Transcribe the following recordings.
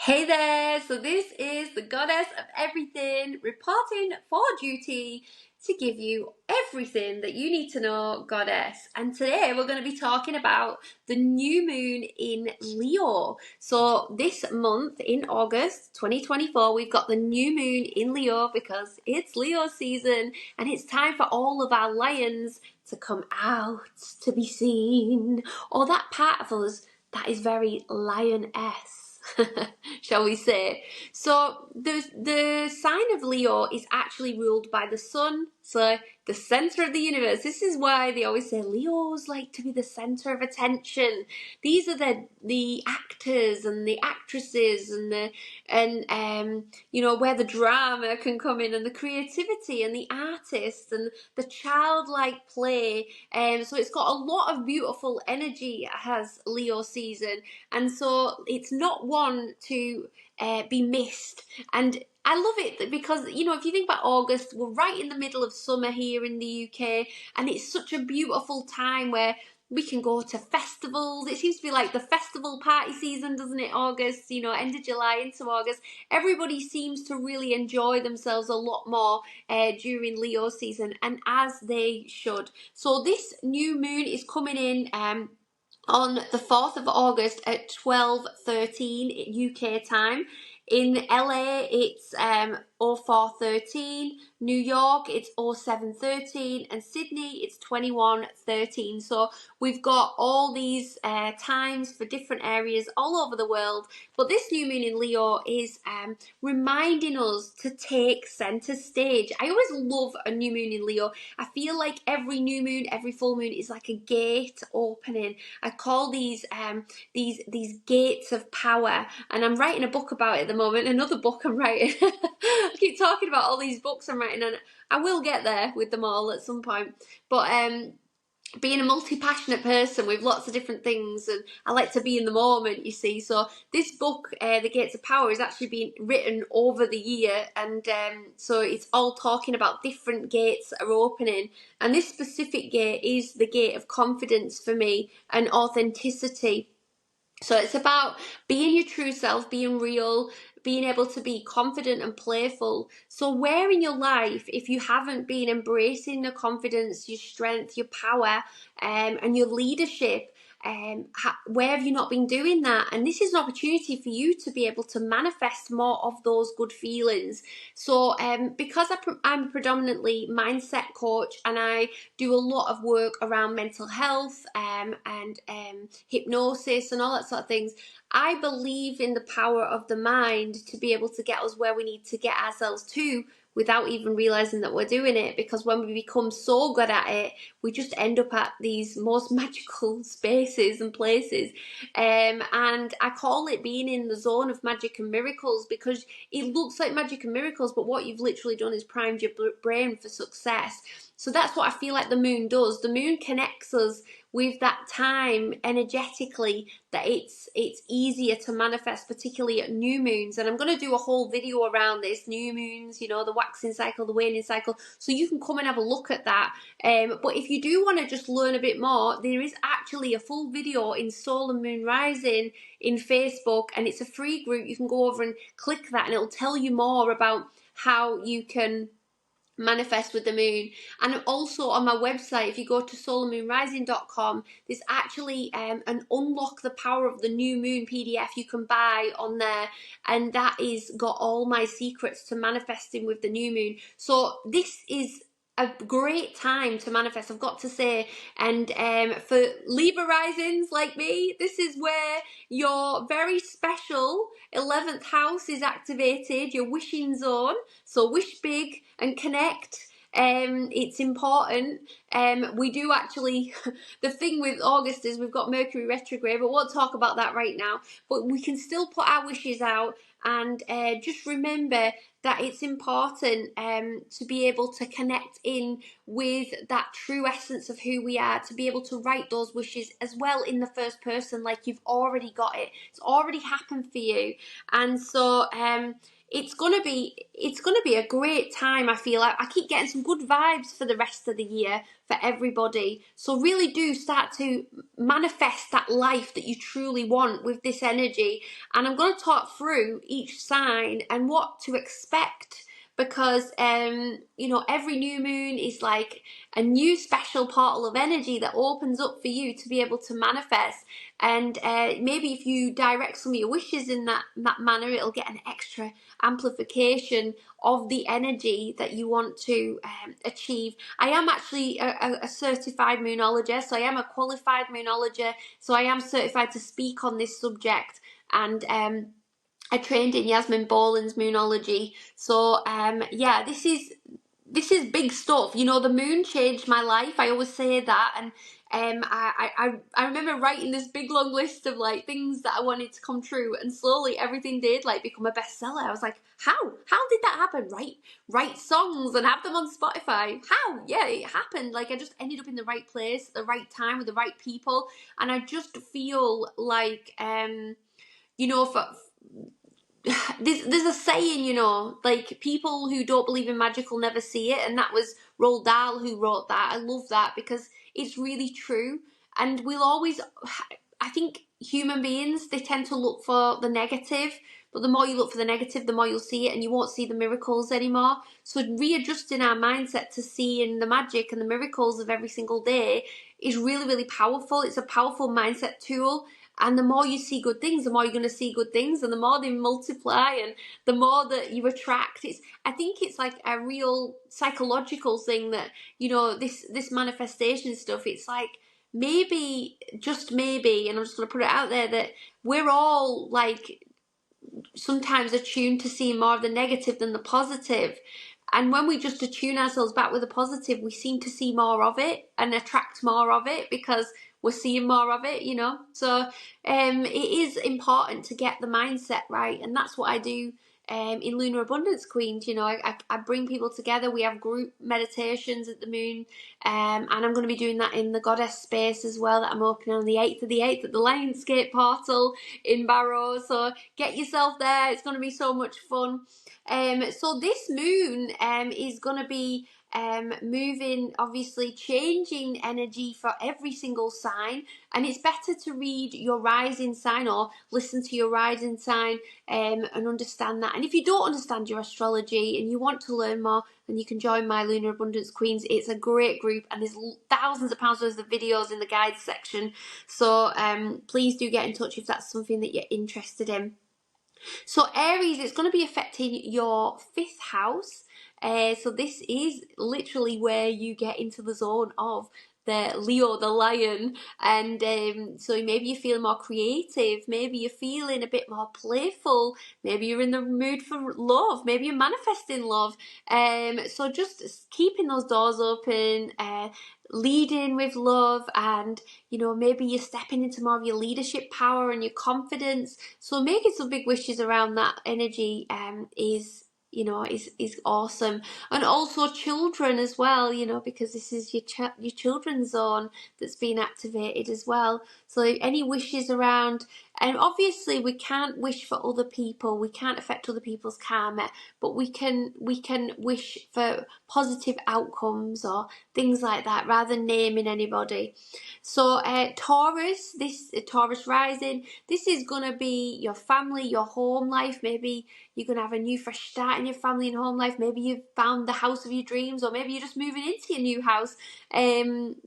Hey there! So this is the goddess of everything reporting for duty to give you everything that you need to know, goddess. And today we're going to be talking about the new moon in Leo. So this month in August 2024, we've got the new moon in Leo because it's Leo season and it's time for all of our lions to come out to be seen. Or that part of us that is very lioness. Shall we say? So the sign of Leo is actually ruled by the sun, so the center of the universe. This is why they always say Leos like to be the center of attention. These are the actors and the actresses and where the drama can come in and the creativity and the artists and the childlike play. So it's got a lot of beautiful energy, has Leo season, and so it's not one to be missed. And I love it because, if you think about August, we're right in the middle of summer here in the UK, and it's such a beautiful time where we can go to festivals. It seems to be like the festival party season, doesn't it? August, end of July into August. Everybody seems to really enjoy themselves a lot more during Leo season, and as they should. So this new moon is coming in on the 4th of August at 12:13 UK time. In LA, it's 04:13. New York, it's 07:13. And Sydney, it's 21:13. So we've got all these times for different areas all over the world. But this new moon in Leo is reminding us to take center stage. I always love a new moon in Leo. I feel like every new moon, every full moon is like a gate opening. I call these gates of power, and I'm writing a book about it at the moment. Another book I'm writing. I keep talking about all these books I'm writing, and I will get there with them all at some point. But being a multi-passionate person with lots of different things, and I like to be in the moment, you see. So this book, The Gates of Power, is actually being written over the year, and so it's all talking about different gates that are opening. And this specific gate is the gate of confidence for me and authenticity. So it's about being your true self, being real, being able to be confident and playful. So where in your life, if you haven't been embracing your confidence, your strength, your power, and your leadership, where have you not been doing that? And this is an opportunity for you to be able to manifest more of those good feelings. So because I'm a predominantly mindset coach, and I do a lot of work around mental health and hypnosis and all that sort of things, I believe in the power of the mind to be able to get us where we need to get ourselves to without even realizing that we're doing it. Because when we become so good at it, we just end up at these most magical spaces and places. And I call it being in the zone of magic and miracles, because it looks like magic and miracles, but what you've literally done is primed your brain for success. So that's what I feel like the moon does. The moon connects us with that time energetically, that it's easier to manifest, particularly at new moons. And I'm going to do a whole video around this, new moons, the waxing cycle, the waning cycle, so you can come and have a look at that. But if you do want to just learn a bit more, there is actually a full video in Soul and Moon Rising in Facebook, and it's a free group. You can go over and click that, and it'll tell you more about how you can manifest with the moon. And also on my website, if you go to soulandmoonrising.com, there's actually an Unlock the Power of the New Moon PDF you can buy on there, and that is got all my secrets to manifesting with the new moon. So this is a great time to manifest, I've got to say. And for Libra risings like me, this is where your very special 11th house is activated, your wishing zone. So wish big and connect. It's important. We do actually, the thing with August is we've got Mercury retrograde, but we won't talk about that right now. But we can still put our wishes out, and just remember that it's important to be able to connect in with that true essence of who we are, to be able to write those wishes as well in the first person, like you've already got it. It's already happened for you. And so it's gonna be a great time. I feel like I keep getting some good vibes for the rest of the year for everybody. So really do start to manifest that life that you truly want with this energy. And I'm going to talk through each sign and what to expect, because every new moon is like a new special portal of energy that opens up for you to be able to manifest. And maybe if you direct some of your wishes in that manner, it'll get an extra amplification of the energy that you want to achieve. I am actually a certified moonologist, so I am a qualified moonologist, so I am certified to speak on this subject. And I trained in Yasmin Boland's moonology. So yeah, this is big stuff. The moon changed my life. I always say that. And I remember writing this big long list of like things that I wanted to come true, and slowly everything did like become a bestseller. I was like, how did that happen? Write songs and have them on Spotify. How? Yeah, it happened. Like, I just ended up in the right place at the right time with the right people. And I just feel like for there's a saying, like, people who don't believe in magic will never see it, and that was Roald Dahl who wrote that. I love that because it's really true. And we'll always, I think human beings, they tend to look for the negative, but the more you look for the negative, the more you'll see it, and you won't see the miracles anymore. So readjusting our mindset to seeing the magic and the miracles of every single day is really, really powerful. It's a powerful mindset tool. And the more you see good things, the more you're going to see good things, and the more they multiply, and the more that you attract. I think it's like a real psychological thing that, this manifestation stuff, it's like, maybe, just maybe, and I'm just going to put it out there, that we're all like sometimes attuned to see more of the negative than the positive. And when we just attune ourselves back with the positive, we seem to see more of it and attract more of it because we're seeing more of it, So it is important to get the mindset right. And that's what I do in Lunar Abundance Queens. I bring people together. We have group meditations at the moon. And I'm going to be doing that in the Goddess space as well, that I'm opening on the 8th of the 8th at the Lionsgate portal in Barrow. So get yourself there. It's going to be so much fun. So this moon is going to be moving, obviously changing energy for every single sign, and it's better to read your rising sign or listen to your rising sign and understand that. And if you don't understand your astrology and you want to learn more, then you can join my Lunar Abundance Queens. It's a great group, and there's thousands of pounds worth of videos in the guides section. So please do get in touch if that's something that you're interested in. So Aries, it's going to be affecting your 5th house. So this is literally where you get into the zone of the Leo, the lion. And so maybe you're feeling more creative. Maybe you're feeling a bit more playful. Maybe you're in the mood for love. Maybe you're manifesting love. So just keeping those doors open, leading with love, and maybe you're stepping into more of your leadership power and your confidence. So making some big wishes around that energy is awesome. And also children as well, because this is your children's zone that's been activated as well. So any wishes around, and obviously we can't wish for other people, we can't affect other people's karma, but we can wish for positive outcomes or things like that, rather than naming anybody. So Taurus, this Taurus rising, this is going to be your family, your home life. Maybe you're going to have a new fresh start in your family and home life. Maybe you've found the house of your dreams, or maybe you're just moving into your new house.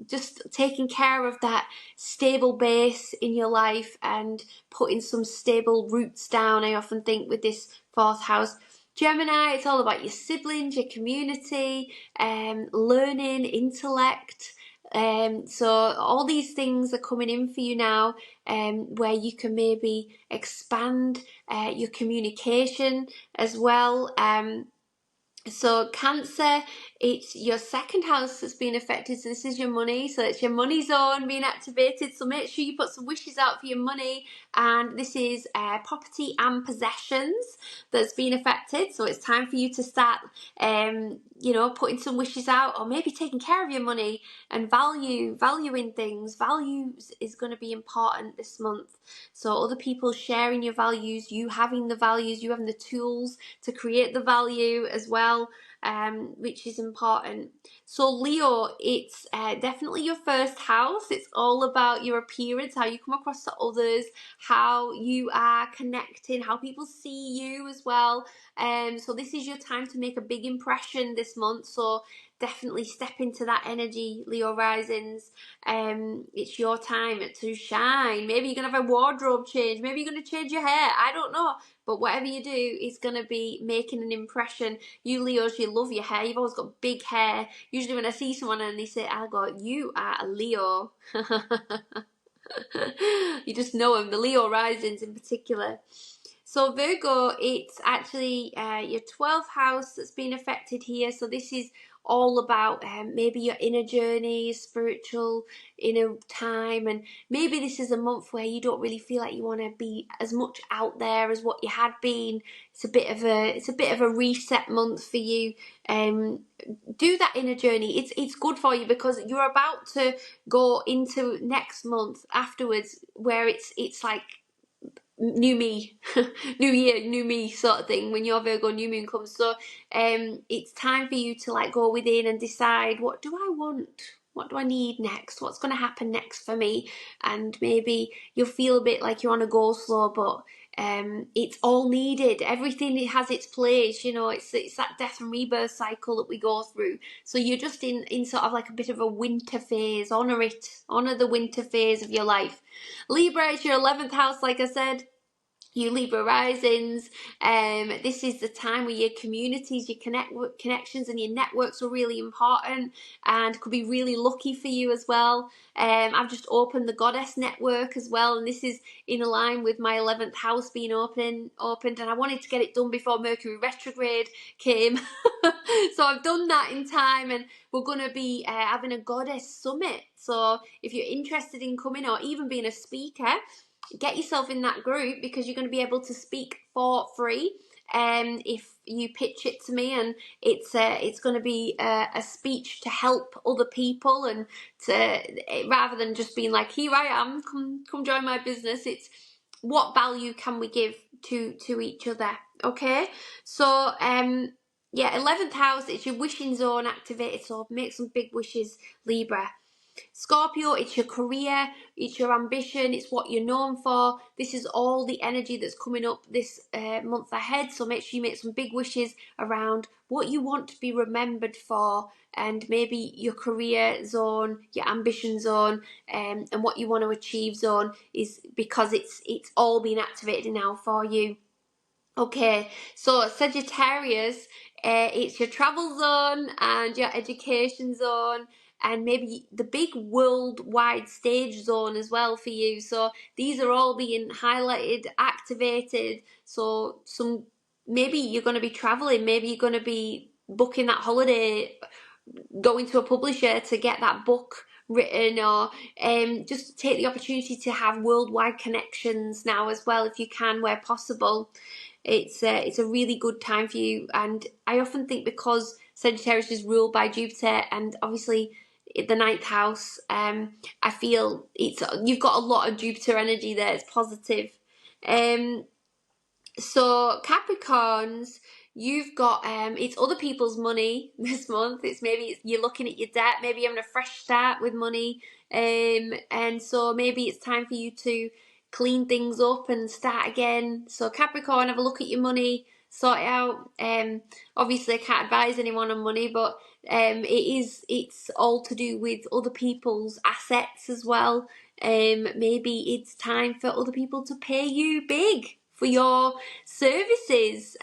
Just taking care of that stable base in your life and putting some stable roots down, I often think, with this 4th house. Gemini, it's all about your siblings, your community, learning, intellect. So all these things are coming in for you now, where you can maybe expand your communication as well. So Cancer, it's your 2nd house that's been affected. So this is your money. So it's your money zone being activated. So make sure you put some wishes out for your money. And this is property and possessions that's been affected. So it's time for you to start, putting some wishes out, or maybe taking care of your money and valuing things. Values is going to be important this month. So other people sharing your values, you having the values, you having the tools to create the value as well. which is important. So Leo, it's definitely your first house. It's all about your appearance, how you come across to others, how you are connecting, how people see you as well. So this is your time to make a big impression this month. So definitely step into that energy, Leo risings. It's your time to shine. Maybe you're gonna have a wardrobe change. Maybe you're gonna change your hair. I don't know. But whatever you do is going to be making an impression. You Leos, you love your hair. You've always got big hair. Usually when I see someone and they say, I go, you are a Leo. You just know them, the Leo risings in particular. So Virgo, it's actually your 12th house that's been affected here. So this is all about maybe your inner journey, spiritual inner time, and maybe this is a month where you don't really feel like you want to be as much out there as what you had been. It's a bit of a reset month for you. Do that inner journey. It's good for you because you're about to go into next month afterwards where it's like new me, new year, new me sort of thing. When your Virgo new moon comes, so it's time for you to like go within and decide, what do I want, what do I need next, what's going to happen next for me. And maybe you'll feel a bit like you're on a go slow, but it's all needed. Everything has its place, you know. It's that death and rebirth cycle that we go through. So you're just in sort of like a bit of a winter phase. Honor the winter phase of your life. Libra, it's your 11th house, like I said. You Libra risings, this is the time where your communities, your connections and your networks are really important and could be really lucky for you as well. I've just opened the Goddess Network as well, and this is in line with my 11th house being opened, and I wanted to get it done before Mercury retrograde came. So I've done that in time, and we're going to be having a Goddess Summit. So if you're interested in coming or even being a speaker, get yourself in that group because you're going to be able to speak for free if you pitch it to me, and it's going to be a speech to help other people, and rather than just being like, here I am, come join my business. It's what value can we give to each other. Okay, so yeah, 11th house, it's your wishing zone activated, so make some big wishes, Libra. Scorpio, it's your career, it's your ambition, it's what you're known for. This is all the energy that's coming up this month ahead. So make sure you make some big wishes around what you want to be remembered for, and maybe your career zone, your ambition zone, and what you want to achieve zone is because it's all being activated now for you. Okay, so Sagittarius, it's your travel zone and your education zone, and maybe the big worldwide stage zone as well for you. So these are all being highlighted, activated. So maybe you're going to be traveling, maybe you're going to be booking that holiday, going to a publisher to get that book written, or just take the opportunity to have worldwide connections now as well if you can, where possible. It's a really good time for you, and I often think because Sagittarius is ruled by Jupiter and obviously the 9th house, I feel you've got a lot of Jupiter energy there. It's positive. So Capricorns, you've got it's other people's money this month. Maybe you're looking at your debt, maybe you're having a fresh start with money, and so maybe it's time for you to clean things up and start again. So Capricorn, have a look at your money, sort it out. Obviously I can't advise anyone on money, but it's all to do with other people's assets as well. Maybe it's time for other people to pay you big for your services.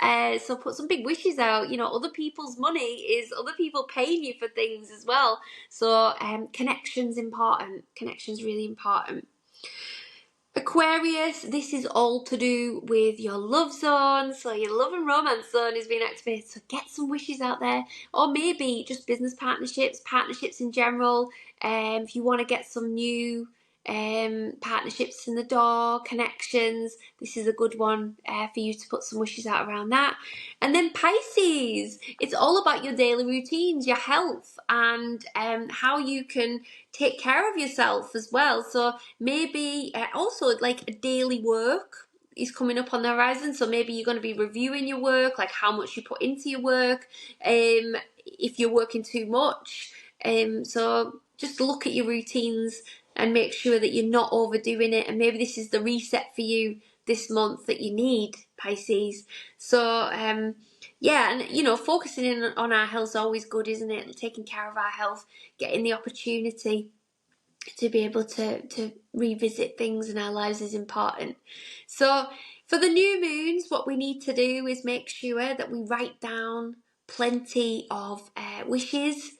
So put some big wishes out. You know, other people's money is other people paying you for things as well. So connection's important. Connection's really important. Aquarius, this is all to do with your love zone. So your love and romance zone is being activated. So get some wishes out there, or maybe just business partnerships in general. If you want to get some new partnerships in the door, connections, this is a good one for you to put some wishes out around that. And then Pisces, it's all about your daily routines, your health, and how you can take care of yourself as well. So maybe also like a daily work. is coming up on the horizon. So maybe you're going to be reviewing your work, like how much you put into your work, if you're working too much. So just look at your routines and make sure that you're not overdoing it. And maybe this is the reset for you this month that you need, Pisces. So yeah, and you know, focusing in on our health is always good, isn't it? Taking care of our health, getting the opportunity to be able to revisit things in our lives is important. So for the new moons, what we need to do is make sure that we write down plenty of wishes.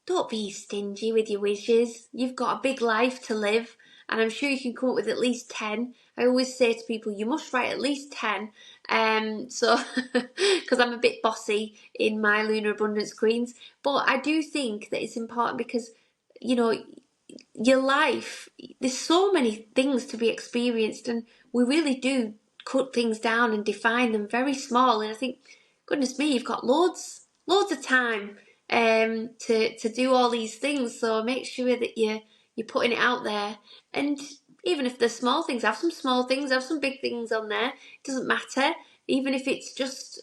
Don't be stingy with your wishes. You've got a big life to live, and I'm sure you can come up with at least 10. I always say to people, you must write at least 10. So because I'm a bit bossy in my lunar abundance queens, but I do think that it's important because, you know, your life, there's so many things to be experienced, and we really do cut things down and define them very small. And I think, goodness me, you've got loads of time to do all these things. So make sure that you're putting it out there. And even if they're small things, have some small things, have some big things on there. It doesn't matter. Even if it's just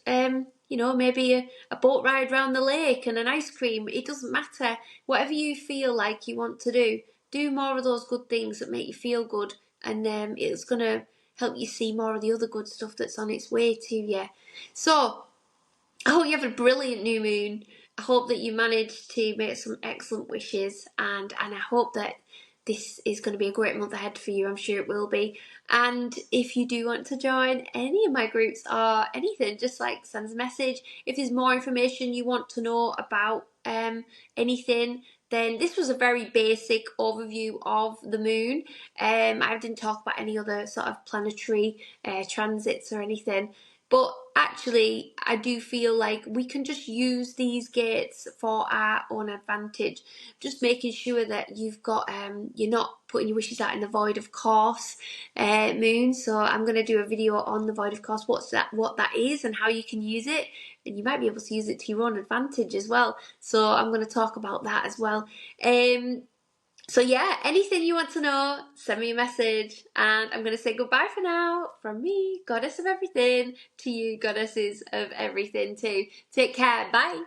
you know, maybe a boat ride around the lake and an ice cream, it doesn't matter. Whatever you feel like you want to do more of those good things that make you feel good, and it's going to help you see more of the other good stuff that's on its way to you. So I hope you have a brilliant new moon. I hope that you manage to make some excellent wishes, and I hope that this is going to be a great month ahead for you. I'm sure it will be. And if you do want to join any of my groups or anything, just like send us a message. If there's more information you want to know about anything, then this was a very basic overview of the moon. I didn't talk about any other sort of planetary transits or anything. But actually, I do feel like we can just use these gates for our own advantage. Just making sure that you've got, you're not putting your wishes out in the void of course, moon. So I'm going to do a video on the void of course, what that is and how you can use it. And you might be able to use it to your own advantage as well. So I'm going to talk about that as well. So yeah, anything you want to know, send me a message, and I'm going to say goodbye for now from me, goddess of everything, to you, goddesses of everything too. Take care. Bye.